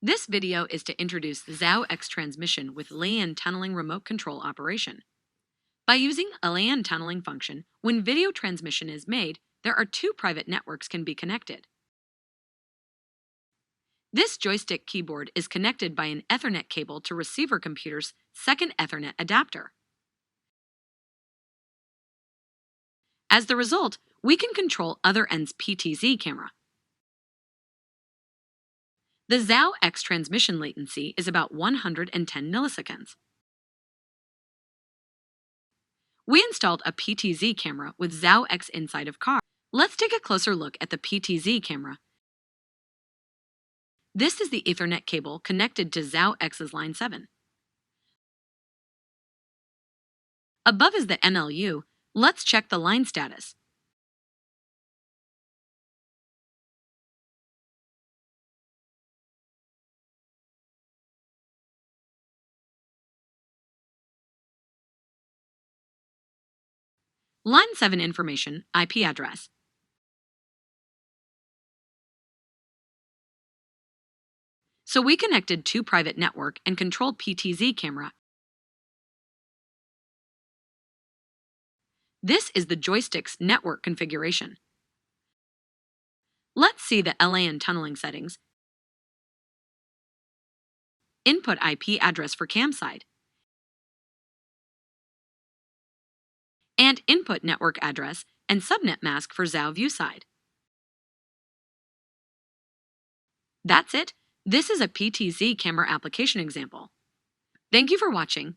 This video is to introduce the Zao-X transmission with LAN tunneling remote control operation. By using a LAN tunneling function, when video transmission is made, there are two private networks can be connected. This joystick keyboard is connected by an Ethernet cable to receiver computer's second Ethernet adapter. As the result, we can control other end's PTZ camera. The Zao-X transmission latency is about 110 milliseconds. We installed a PTZ camera with Zao-X inside of car. Let's take a closer look at the PTZ camera. This is the Ethernet cable connected to Zao-X's line 7. Above is the MLU. Let's check the line status. Line 7 information, IP address. So we connected two private network and controlled PTZ camera. This is the joystick's network configuration. Let's see the LAN tunneling settings. Input IP address for cam side. And input network address and subnet mask for Zao view side. That's it. This is a PTZ camera application example. Thank you for watching.